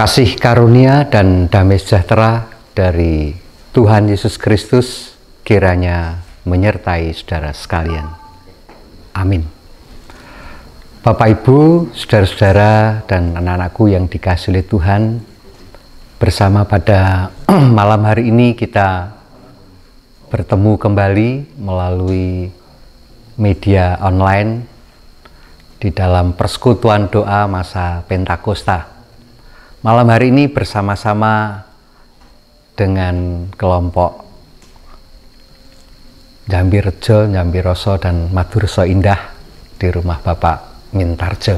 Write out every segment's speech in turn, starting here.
Kasih karunia dan damai sejahtera dari Tuhan Yesus Kristus kiranya menyertai saudara sekalian. Amin. Bapak, Ibu, saudara-saudara, dan anak-anakku yang dikasihi oleh Tuhan, bersama pada malam hari ini kita bertemu kembali melalui media online di dalam persekutuan doa masa Pentakosta. Malam hari ini bersama-sama dengan kelompok Jambi Rejo, Jambi Roso, dan Madurso Indah di rumah Bapak Mintarjo.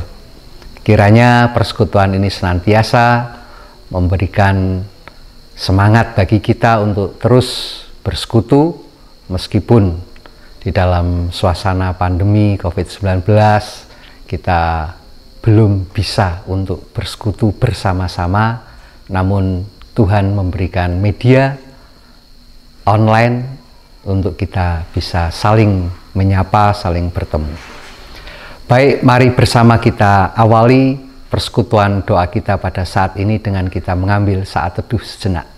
Kiranya persekutuan ini senantiasa memberikan semangat bagi kita untuk terus bersekutu meskipun di dalam suasana pandemi COVID-19 kita belum bisa untuk bersekutu bersama-sama, namun Tuhan memberikan media online untuk kita bisa saling menyapa, saling bertemu. Baik, mari bersama kita awali persekutuan doa kita pada saat ini dengan kita mengambil saat teduh sejenak.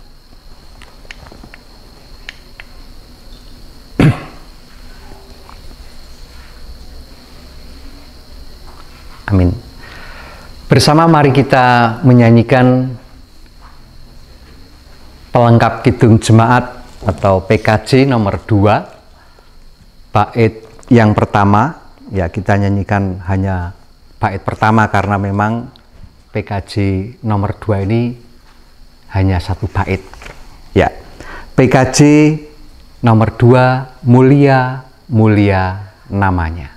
Amin. Bersama mari kita menyanyikan pelengkap Kidung Jemaat atau PKJ nomor 2, bait yang pertama. Ya, kita nyanyikan hanya bait pertama karena memang PKJ nomor 2 ini hanya satu bait. Ya, PKJ nomor 2, mulia, mulia namanya.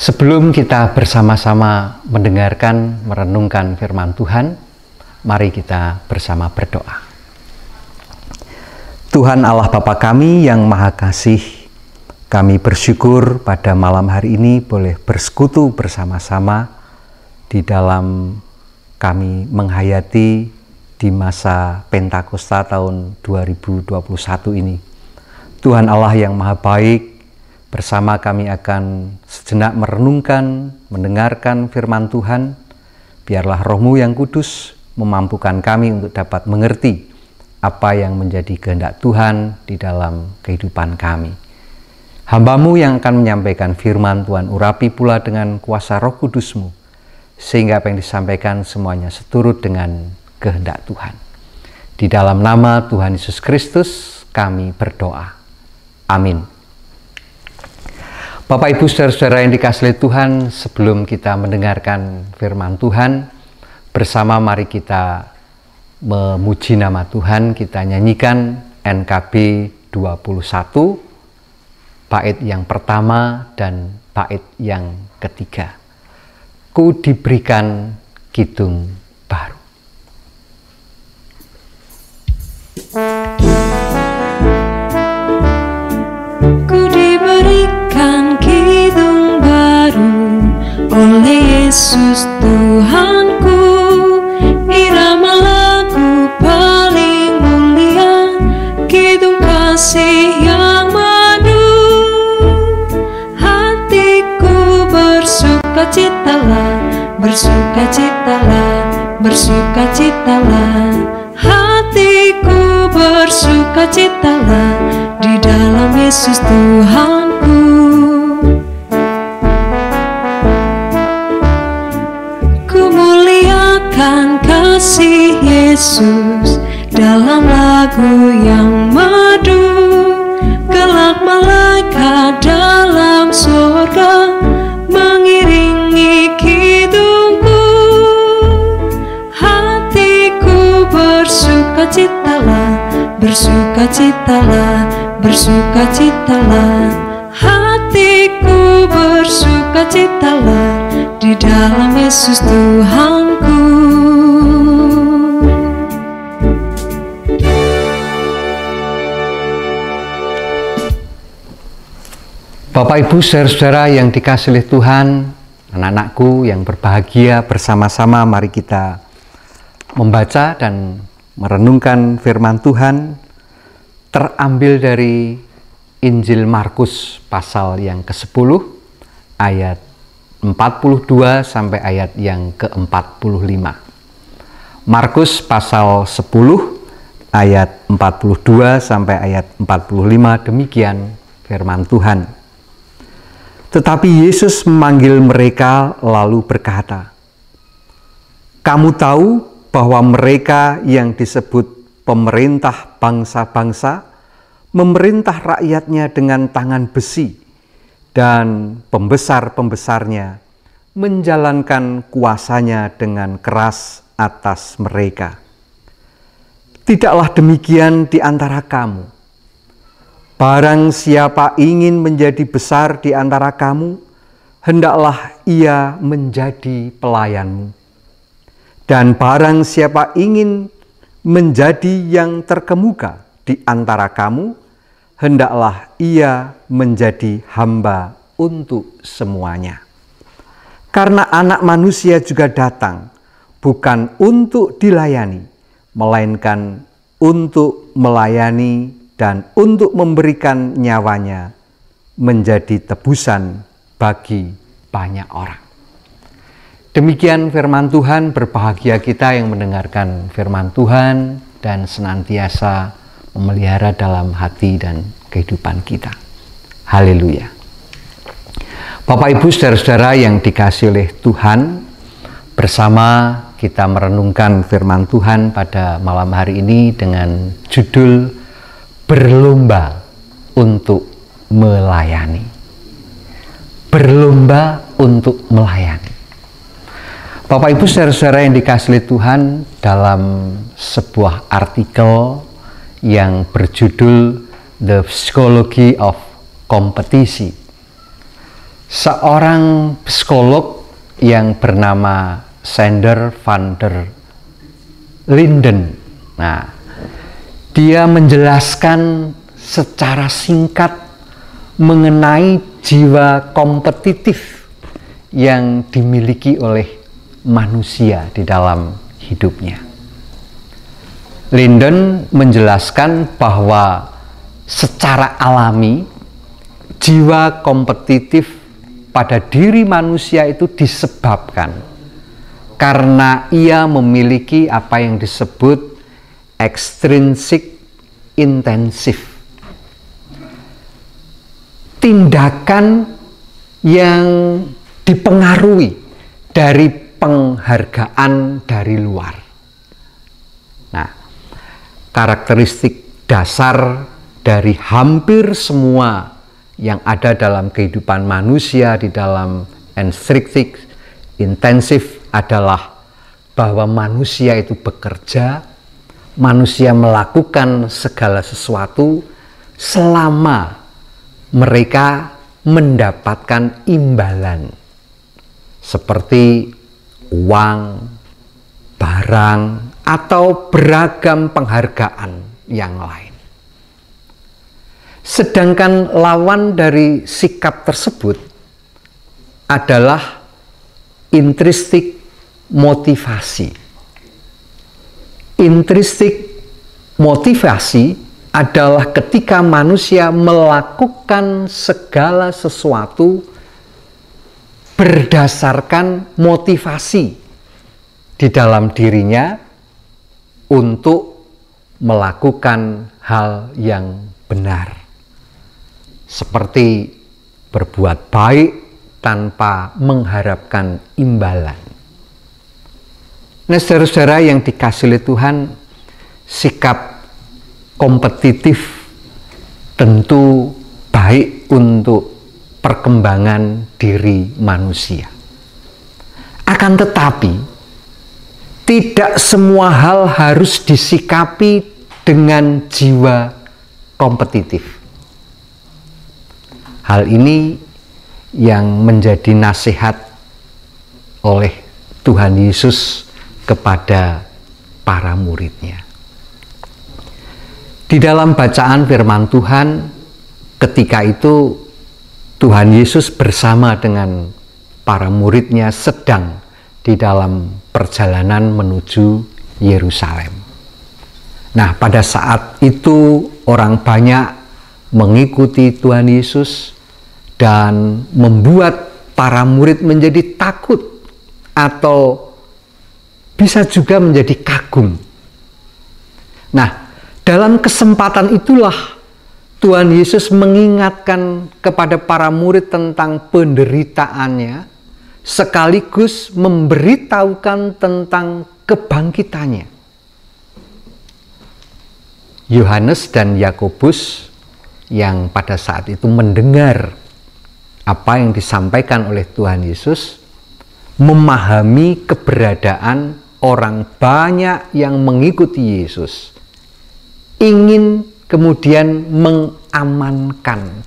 Sebelum kita bersama-sama mendengarkan, merenungkan firman Tuhan, mari kita bersama berdoa. Tuhan Allah Bapa kami yang Maha Kasih, kami bersyukur pada malam hari ini boleh bersekutu bersama-sama di dalam kami menghayati di masa Pentakosta tahun 2021 ini. Tuhan Allah yang Maha Baik, bersama kami akan sejenak merenungkan, mendengarkan firman Tuhan. Biarlah Roh-Mu yang kudus memampukan kami untuk dapat mengerti apa yang menjadi kehendak Tuhan di dalam kehidupan kami. Hamba-Mu yang akan menyampaikan firman Tuhan, urapi pula dengan kuasa Roh Kudus-Mu, sehingga apa yang disampaikan semuanya seturut dengan kehendak Tuhan. Di dalam nama Tuhan Yesus Kristus kami berdoa. Amin. Bapak, Ibu, Saudara-saudara yang dikasihi Tuhan, sebelum kita mendengarkan firman Tuhan, bersama mari kita memuji nama Tuhan. Kita nyanyikan NKB 21, bait yang pertama dan bait yang ketiga. Ku diberikan kidung baru. Ku diberikan kidung baru oleh Yesus Tuhanku, irama lagu paling mulia, kidung kasih yang madu. Hatiku bersukacitalah, bersukacitalah, bersukacitalah. Hatiku bersukacitalah di dalam Yesus Tuhanku. Ku muliakan kasih Yesus dalam lagu yang merdu. Kelak malaikat dalam surga mengiringi kidungku. Hatiku bersukacitalah, bersukacitalah, bersukacitalah. Hatiku bersukacitalah di dalam Yesus Tuhanku. Bapak, Ibu, Saudara-saudara yang dikasihi Tuhan, anak-anakku yang berbahagia, bersama-sama mari kita membaca dan merenungkan firman Tuhan terambil dari Injil Markus pasal yang ke-10 ayat 42 sampai ayat yang ke-45. Markus pasal 10 ayat 42 sampai ayat 45, demikian firman Tuhan. Tetapi Yesus memanggil mereka lalu berkata, "Kamu tahu bahwa mereka yang disebut pemerintah bangsa-bangsa memerintah rakyatnya dengan tangan besi, dan pembesar-pembesarnya menjalankan kuasanya dengan keras atas mereka. Tidaklah demikian di antara kamu. Barang siapa ingin menjadi besar di antara kamu, hendaklah ia menjadi pelayanmu. Dan barang siapa ingin menjadi yang terkemuka di antara kamu, hendaklah ia menjadi hamba untuk semuanya. Karena Anak Manusia juga datang, bukan untuk dilayani, melainkan untuk melayani dan untuk memberikan nyawanya menjadi tebusan bagi banyak orang." Demikian firman Tuhan. Berbahagia kita yang mendengarkan firman Tuhan dan senantiasa memelihara dalam hati dan kehidupan kita. Haleluya. Bapak, Ibu, Saudara-saudara yang dikasihi oleh Tuhan, bersama kita merenungkan firman Tuhan pada malam hari ini dengan judul Berlomba untuk melayani. Berlomba untuk melayani. Bapak, Ibu, Saudara-saudara yang dikasihi Tuhan, dalam sebuah artikel yang berjudul The Psychology of Competition, seorang psikolog yang bernama Sander van der Linden, dia menjelaskan secara singkat mengenai jiwa kompetitif yang dimiliki oleh manusia di dalam hidupnya. Linden menjelaskan bahwa secara alami jiwa kompetitif pada diri manusia itu disebabkan karena ia memiliki apa yang disebut extrinsic intensif, tindakan yang dipengaruhi dari penghargaan dari luar. Nah, karakteristik dasar dari hampir semua yang ada dalam kehidupan manusia di dalam instinktif intensif adalah bahwa manusia itu bekerja, manusia melakukan segala sesuatu selama mereka mendapatkan imbalan seperti uang, barang, atau beragam penghargaan yang lain. Sedangkan lawan dari sikap tersebut adalah intrinsik motivasi. Intrinsik motivasi adalah ketika manusia melakukan segala sesuatu berdasarkan motivasi di dalam dirinya untuk melakukan hal yang benar, seperti berbuat baik tanpa mengharapkan imbalan. Nah, saudara-saudara yang dikasihi oleh Tuhan, sikap kompetitif tentu baik untuk perkembangan diri manusia. Akan tetapi, tidak semua hal harus disikapi dengan jiwa kompetitif. Hal ini yang menjadi nasihat oleh Tuhan Yesus kepada para muridnya. Di dalam bacaan firman Tuhan, ketika itu Tuhan Yesus bersama dengan para muridnya sedang di dalam perjalanan menuju Yerusalem. Nah, pada saat itu orang banyak mengikuti Tuhan Yesus dan membuat para murid menjadi takut atau bisa juga menjadi kagum. Nah, dalam kesempatan itulah Tuhan Yesus mengingatkan kepada para murid tentang penderitaannya, sekaligus memberitahukan tentang kebangkitannya. Yohanes dan Yakobus yang pada saat itu mendengar apa yang disampaikan oleh Tuhan Yesus, memahami keberadaan orang banyak yang mengikuti Yesus, ingin kemudian mengamankan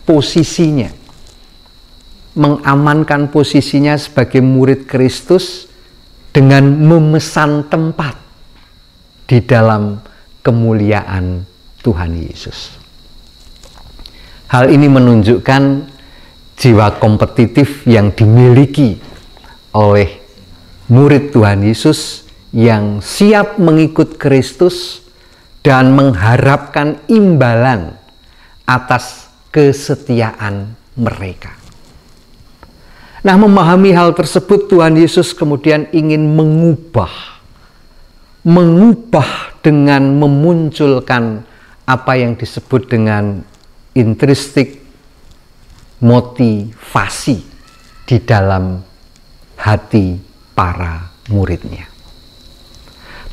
posisinya sebagai murid Kristus dengan memesan tempat di dalam kemuliaan Tuhan Yesus. Hal ini menunjukkan jiwa kompetitif yang dimiliki oleh murid Tuhan Yesus yang siap mengikut Kristus dan mengharapkan imbalan atas kesetiaan mereka. Nah, memahami hal tersebut, Tuhan Yesus kemudian ingin mengubah dengan memunculkan apa yang disebut dengan intrinsik motivasi di dalam hati para muridnya.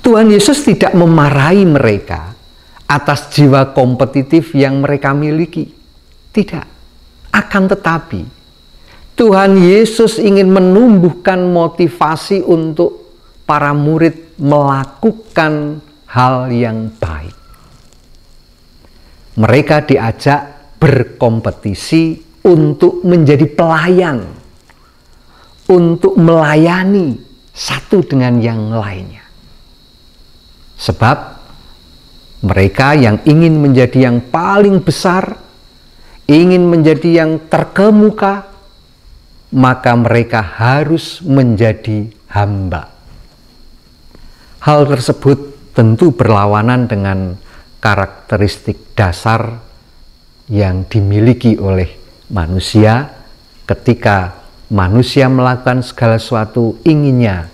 Tuhan Yesus tidak memarahi mereka atas jiwa kompetitif yang mereka miliki. Tidak. Akan tetapi, Tuhan Yesus ingin menumbuhkan motivasi untuk para murid melakukan hal yang baik. Mereka diajak berkompetisi untuk menjadi pelayan, untuk melayani satu dengan yang lainnya. Sebab mereka yang ingin menjadi yang paling besar, ingin menjadi yang terkemuka, maka mereka harus menjadi hamba. Hal tersebut tentu berlawanan dengan karakteristik dasar yang dimiliki oleh manusia ketika manusia melakukan segala sesuatu inginnya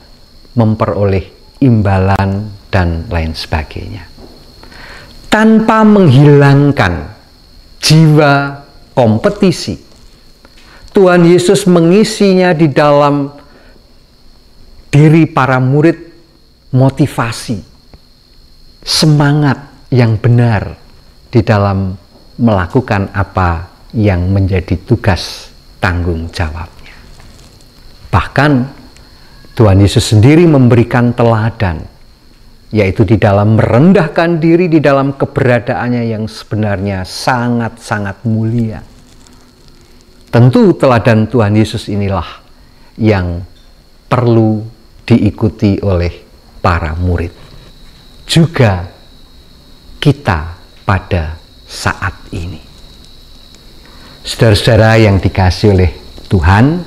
memperoleh imbalan dan lain sebagainya, tanpa menghilangkan jiwa kompetisi. Tuhan Yesus mengisinya di diri para murid motivasi, semangat yang benar di dalam melakukan apa yang menjadi tugas tanggung jawabnya. Bahkan Tuhan Yesus sendiri memberikan teladan, yaitu di dalam merendahkan diri di dalam keberadaannya yang sebenarnya sangat-sangat mulia. Tentu teladan Tuhan Yesus inilah yang perlu diikuti oleh para murid. Juga kita pada saat ini. Saudara-saudara yang dikasihi oleh Tuhan,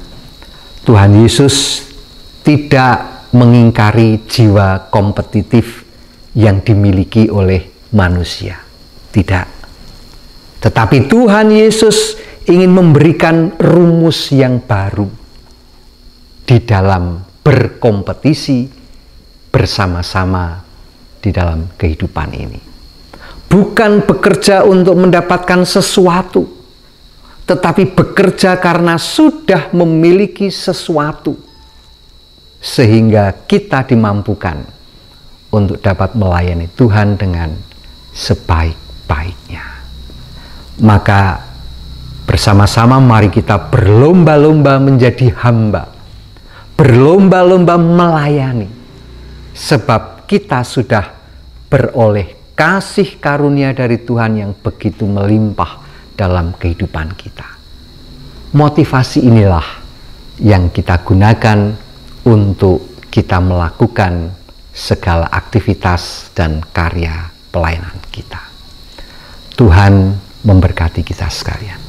Tuhan Yesus tidak mengingkari jiwa kompetitif yang dimiliki oleh manusia. Tidak. Tetapi Tuhan Yesus ingin memberikan rumus yang baru di dalam berkompetisi bersama-sama di dalam kehidupan ini. Bukan bekerja untuk mendapatkan sesuatu, tetapi bekerja karena sudah memiliki sesuatu, sehingga kita dimampukan untuk dapat melayani Tuhan dengan sebaik-baiknya. Maka bersama-sama mari kita berlomba-lomba menjadi hamba, berlomba-lomba melayani, sebab kita sudah beroleh kasih karunia dari Tuhan yang begitu melimpah dalam kehidupan kita. Motivasi inilah yang kita gunakan untuk kita melakukan segala aktivitas dan karya pelayanan kita. Tuhan memberkati kita sekalian.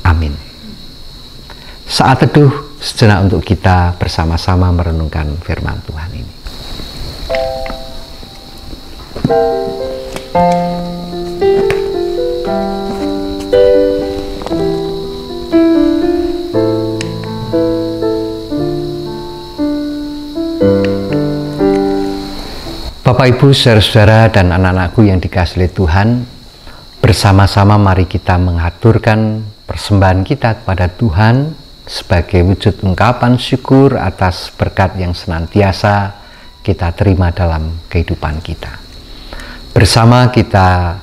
Amin. Saat teduh sejenak untuk kita bersama-sama merenungkan firman Tuhan ini. Bapak, Ibu, saudara-saudara dan anak-anakku yang dikasihi Tuhan, bersama-sama mari kita mengaturkan persembahan kita kepada Tuhan sebagai wujud ungkapan syukur atas berkat yang senantiasa kita terima dalam kehidupan kita. Bersama kita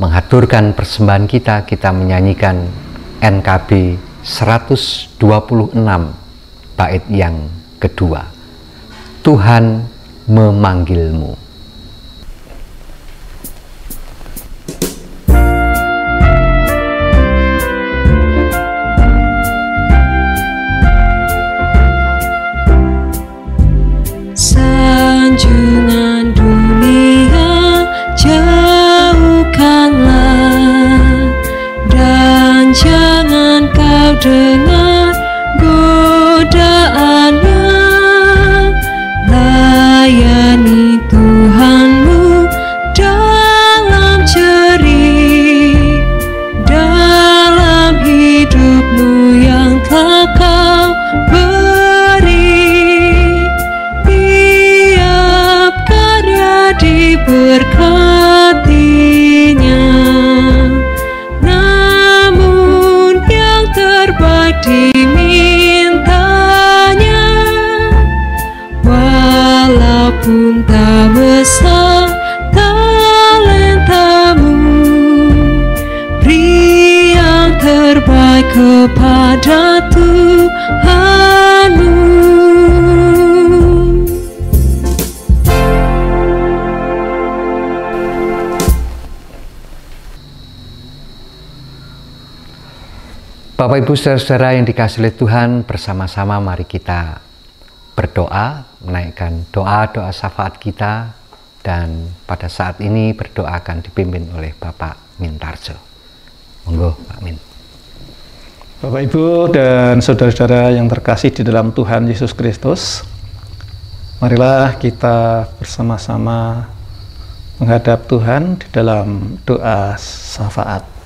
mengaturkan persembahan kita, kita menyanyikan NKB 126 bait yang kedua. Tuhan memanggilmu. Sanjungan dunia jauhkanlah, dan jangan kau dengar godaannya. Layani Tuhanmu dalam jerih, dalam hidupmu yang telah kau beri. Tiap karya diberkatinya, namun yang terbaik dimintanya. Walaupun tak besar talentamu, beri yang terbaik kepada Tuhanmu. Bapak, Ibu, saudara-saudara yang dikasihi Tuhan, bersama-sama mari kita berdoa, menaikkan doa-doa syafaat kita, dan pada saat ini berdoa akan dipimpin oleh Bapak Mintarjo. Monggo, Pak Min. Bapak, Ibu, dan saudara-saudara yang terkasih di dalam Tuhan Yesus Kristus, marilah kita bersama-sama menghadap Tuhan di dalam doa syafaat.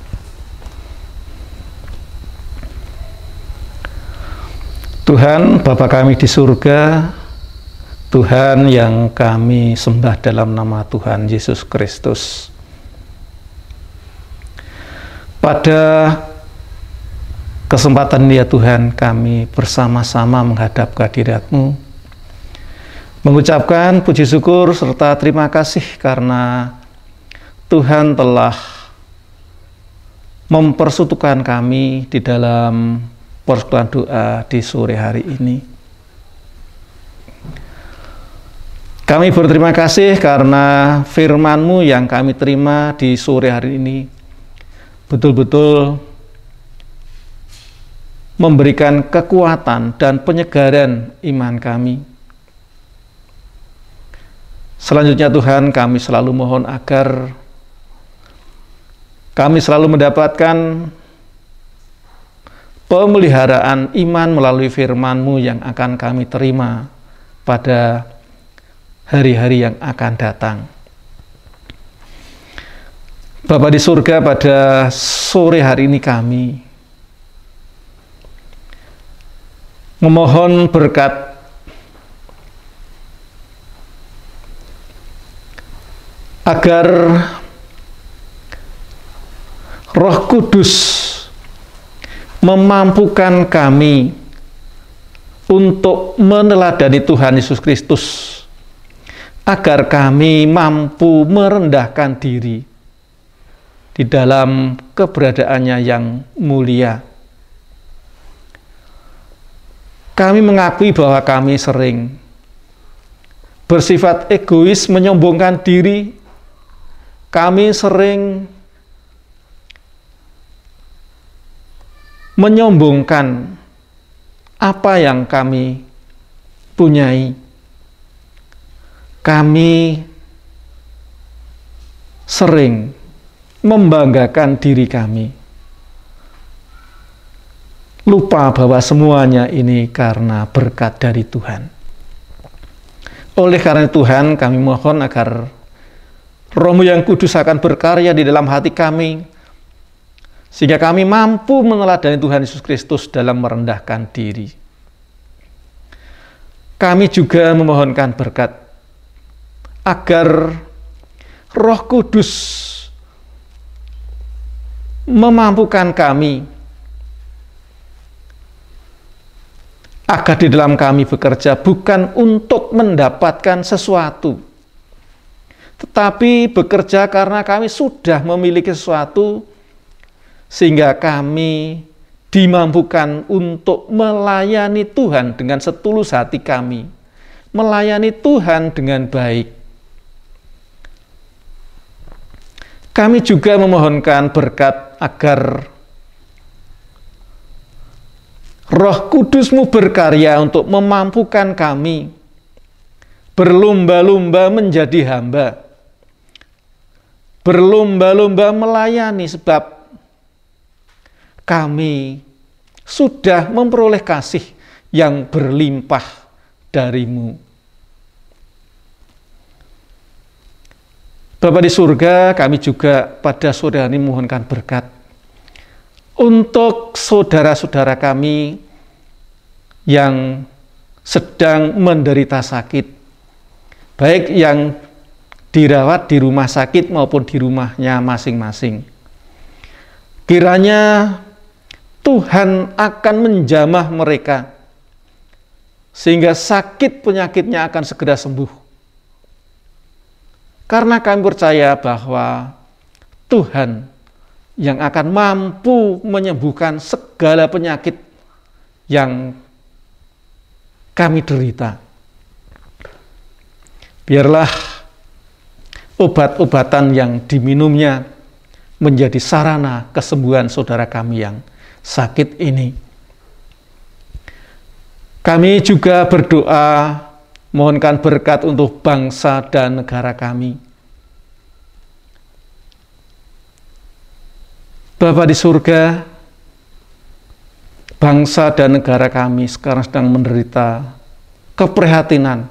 Tuhan Bapa kami di surga, Tuhan yang kami sembah dalam nama Tuhan Yesus Kristus. Pada kesempatan ini ya Tuhan, kami bersama-sama menghadap kehadirat-Mu mengucapkan puji syukur serta terima kasih karena Tuhan telah mempersatukan kami di dalam persekutuan doa di sore hari ini. Kami berterima kasih karena firman-Mu yang kami terima di sore hari ini betul-betul memberikan kekuatan dan penyegaran iman kami. Selanjutnya Tuhan, kami selalu mohon agar kami selalu mendapatkan pemeliharaan iman melalui firman-Mu yang akan kami terima pada hari-hari yang akan datang. Bapa di surga, pada sore hari ini kami memohon berkat agar Roh Kudus memampukan kami untuk meneladani Tuhan Yesus Kristus, agar kami mampu merendahkan diri di dalam keberadaannya yang mulia. Kami mengakui bahwa kami sering bersifat egois, menyombongkan diri. Kami sering menyombongkan apa yang kami punyai. Kami sering membanggakan diri kami, lupa bahwa semuanya ini karena berkat dari Tuhan. Oleh karena Tuhan, kami mohon agar Roh-Mu yang kudus akan berkarya di dalam hati kami, sehingga kami mampu meneladani Tuhan Yesus Kristus dalam merendahkan diri. Kami juga memohonkan berkat agar Roh Kudus memampukan kami agar di dalam kami bekerja bukan untuk mendapatkan sesuatu, tetapi bekerja karena kami sudah memiliki sesuatu, sehingga kami dimampukan untuk melayani Tuhan dengan setulus hati kami, melayani Tuhan dengan baik. Kami juga memohonkan berkat agar Roh Kudus-Mu berkarya untuk memampukan kami berlomba-lomba menjadi hamba, berlomba-lomba melayani, sebab kami sudah memperoleh kasih yang berlimpah dari-Mu. Bapa di surga, kami juga pada sore hari ini mohonkan berkat untuk saudara-saudara kami yang sedang menderita sakit, baik yang dirawat di rumah sakit maupun di rumahnya masing-masing. Kiranya Tuhan akan menjamah mereka, sehingga sakit penyakitnya akan segera sembuh. Karena kami percaya bahwa Tuhan yang akan mampu menyembuhkan segala penyakit yang kami derita. Biarlah obat-obatan yang diminumnya menjadi sarana kesembuhan saudara kami yang sakit ini. Kami juga berdoa mohonkan berkat untuk bangsa dan negara kami. Bapa di surga, bangsa dan negara kami sekarang sedang menderita keprihatinan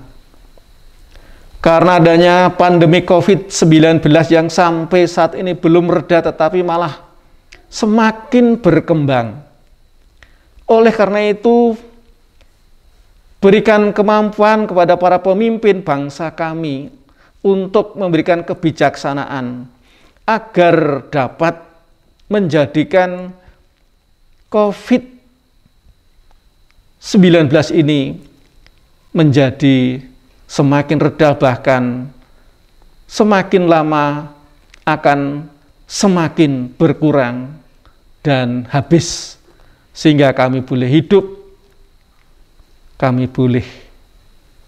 karena adanya pandemi COVID-19 yang sampai saat ini belum reda, tetapi malah semakin berkembang. Oleh karena itu, berikan kemampuan kepada para pemimpin bangsa kami untuk memberikan kebijaksanaan agar dapat menjadikan COVID-19 ini menjadi semakin reda, bahkan semakin lama akan semakin berkurang dan habis, sehingga kami boleh hidup, kami boleh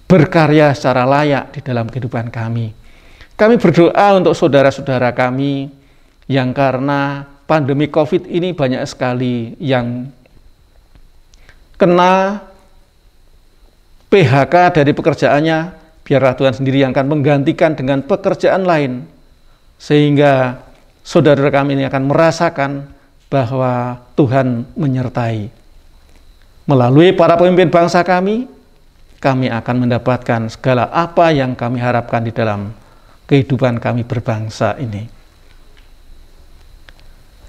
berkarya secara layak di dalam kehidupan kami. Kami berdoa untuk saudara-saudara kami yang karena pandemi COVID ini banyak sekali yang kena PHK dari pekerjaannya. Biarlah Tuhan sendiri yang akan menggantikan dengan pekerjaan lain, sehingga saudara kami ini akan merasakan bahwa Tuhan menyertai. Melalui para pemimpin bangsa kami akan mendapatkan segala apa yang kami harapkan di dalam kehidupan kami berbangsa ini.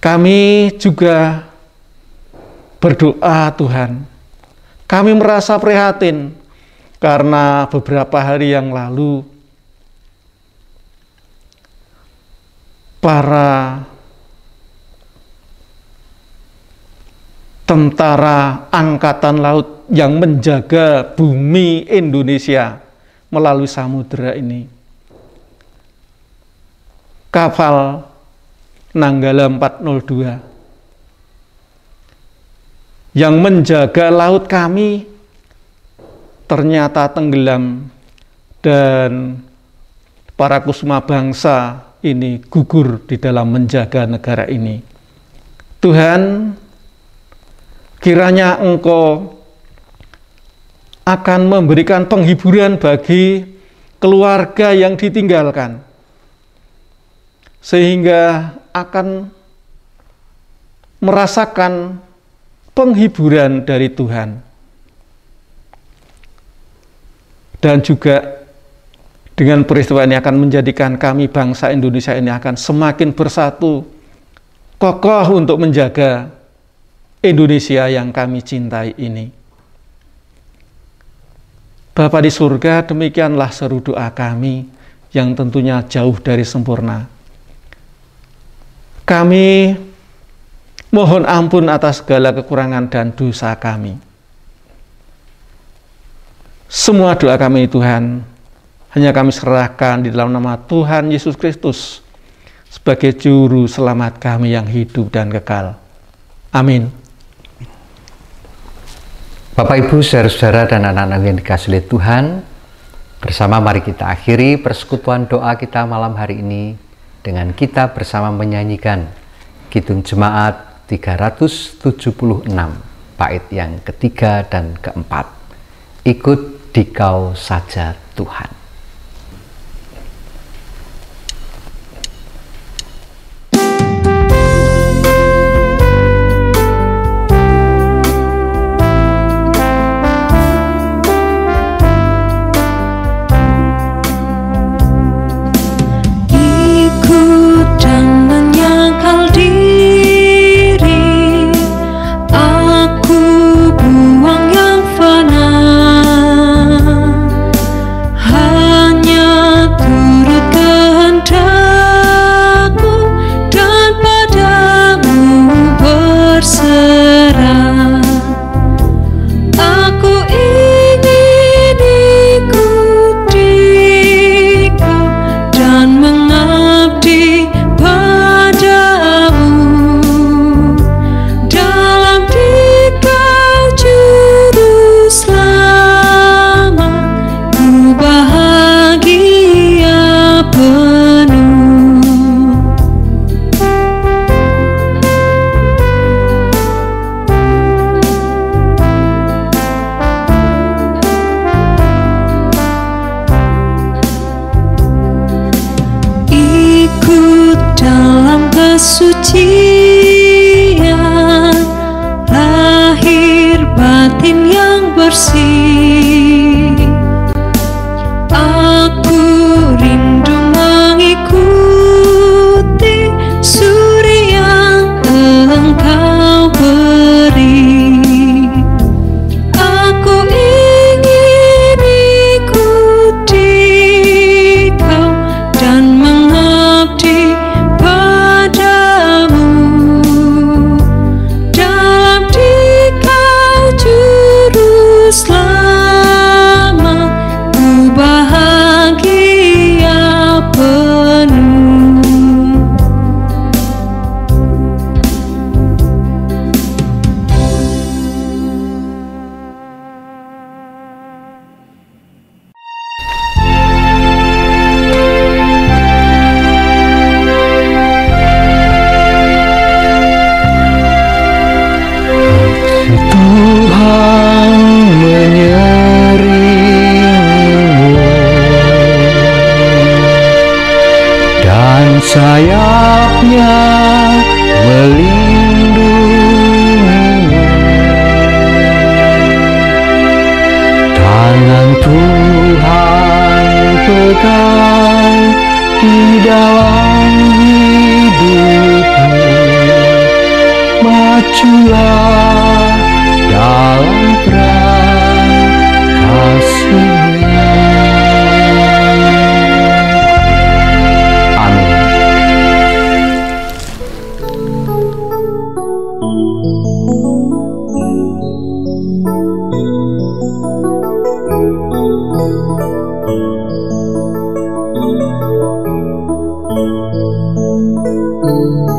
Kami juga berdoa, Tuhan, kami merasa prihatin karena beberapa hari yang lalu para tentara angkatan laut yang menjaga bumi Indonesia melalui samudera ini, kapal Nanggala 402 yang menjaga laut kami ternyata tenggelam, dan para kusuma bangsa ini gugur di dalam menjaga negara ini. Tuhan, kiranya Engkau akan memberikan penghiburan bagi keluarga yang ditinggalkan, sehingga akan merasakan penghiburan dari Tuhan. Dan juga dengan peristiwa ini akan menjadikan kami bangsa Indonesia ini akan semakin bersatu, kokoh untuk menjaga Indonesia yang kami cintai ini. Bapa di surga, demikianlah seru doa kami yang tentunya jauh dari sempurna. Kami mohon ampun atas segala kekurangan dan dosa kami. Semua doa kami, Tuhan, hanya kami serahkan di dalam nama Tuhan Yesus Kristus sebagai juru selamat kami yang hidup dan kekal. Amin. Bapak, Ibu, saudara-saudara dan anak-anak yang dikasihi oleh Tuhan, bersama mari kita akhiri persekutuan doa kita malam hari ini dengan kita bersama menyanyikan Kidung Jemaat 376, bait yang ketiga dan keempat. Ikut Dikau saja Tuhan. Ikut dan menyangkal diri, aku buang yang fana. kesucian, lahir batin yang bersih. Aku rindu mengikuti suri yang Engkau beri. Aku ingin ikuti Kau dan mengabdi padamu. sayapnya melindungimu. Tangan Tuhan pegang di dalam hidupmu. Majulah dalam terang kasih-Nya. Amin. Thank you.